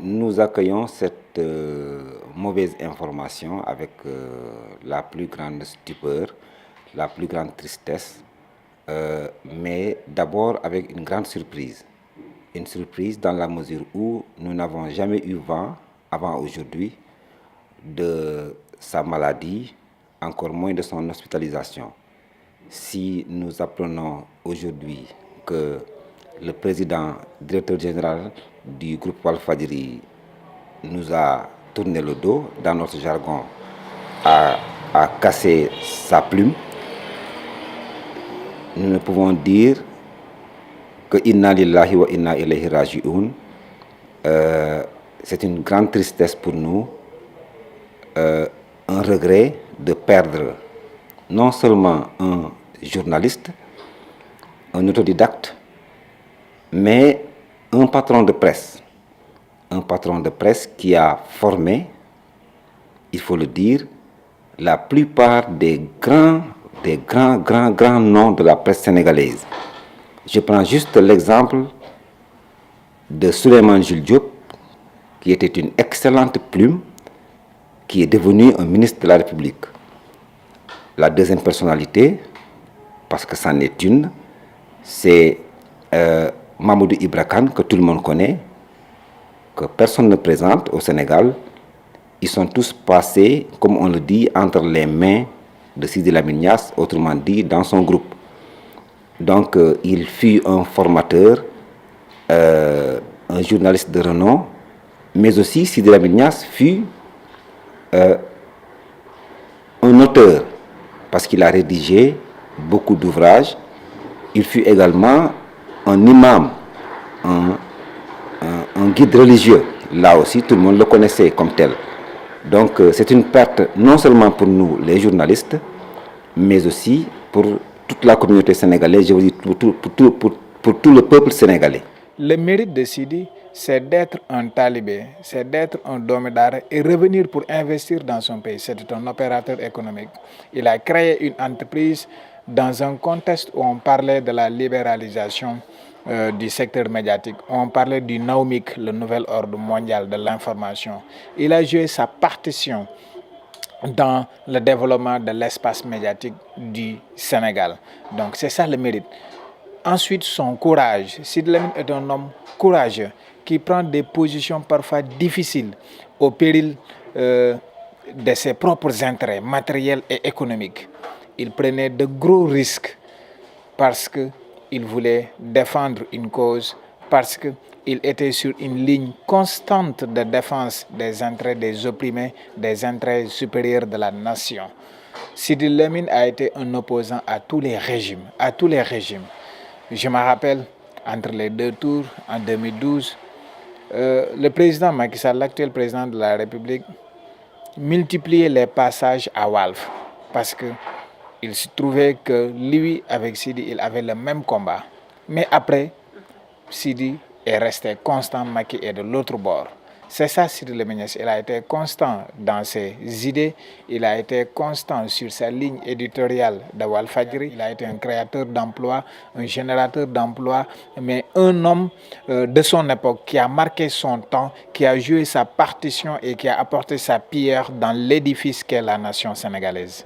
Nous accueillons cette mauvaise information avec la plus grande stupeur, la plus grande tristesse, mais d'abord avec une grande surprise. Une surprise dans la mesure où nous n'avons jamais eu vent, avant aujourd'hui, de sa maladie, encore moins de son hospitalisation. Si nous apprenons aujourd'hui que le président, directeur général du groupe Walfadjri nous a tourné le dos, dans notre jargon, a cassé sa plume, nous ne pouvons dire que inna lillahi wa inna ilayhi raji'un. C'est une grande tristesse pour nous, un regret de perdre non seulement un journaliste, un autodidacte, mais un patron de presse. Un patron de presse qui a formé, il faut le dire, la plupart des grands noms de la presse sénégalaise. Je prends juste l'exemple de Souleymane Jules Diop, qui était une excellente plume, qui est devenu un ministre de la République. La deuxième personnalité, parce que c'en est une, c'est Mamadou Ibra Kane, que tout le monde connaît, que personne ne présente au Sénégal. Ils sont tous passés, comme on le dit, entre les mains de Sidi Lamine Niasse, autrement dit, dans son groupe. Donc, il fut un formateur, un journaliste de renom, mais aussi Sidi Lamine Niasse fut un auteur, parce qu'il a rédigé beaucoup d'ouvrages. Il fut également un imam, un guide religieux. Là aussi, tout le monde le connaissait comme tel. Donc, c'est une perte non seulement pour nous, les journalistes, mais aussi pour toute la communauté sénégalaise, je veux dire pour tout le peuple sénégalais. Le mérite de Sidi, c'est d'être un talibé, c'est d'être un dromadaire et revenir pour investir dans son pays. C'était un opérateur économique. Il a créé une entreprise dans un contexte où on parlait de la libéralisation du secteur médiatique. On parlait du NAOMIC, le nouvel ordre mondial de l'information. Il a joué sa partition dans le développement de l'espace médiatique du Sénégal. Donc c'est ça le mérite. Ensuite, son courage. Sidi Lamine est un homme courageux qui prend des positions parfois difficiles au péril de ses propres intérêts matériels et économiques. Il prenait de gros risques parce qu'il voulait défendre une cause, parce qu'il était sur une ligne constante de défense des intérêts des opprimés, des intérêts supérieurs de la nation. Sidi Lamine a été un opposant à tous les régimes, Je me rappelle, entre les deux tours, en 2012, le président Macky Sall, l'actuel président de la République, multipliait les passages à Walf parce qu'il se trouvait que lui, avec Sidi, il avait le même combat. Mais après, Sidi est resté constant, Macky est de l'autre bord. C'est ça, Sidi Lamine Niasse. Il a été constant dans ses idées, il a été constant sur sa ligne éditoriale de Walfadjri. Il a été un créateur d'emplois, un générateur d'emplois, mais un homme de son époque qui a marqué son temps, qui a joué sa partition et qui a apporté sa pierre dans l'édifice qu'est la nation sénégalaise.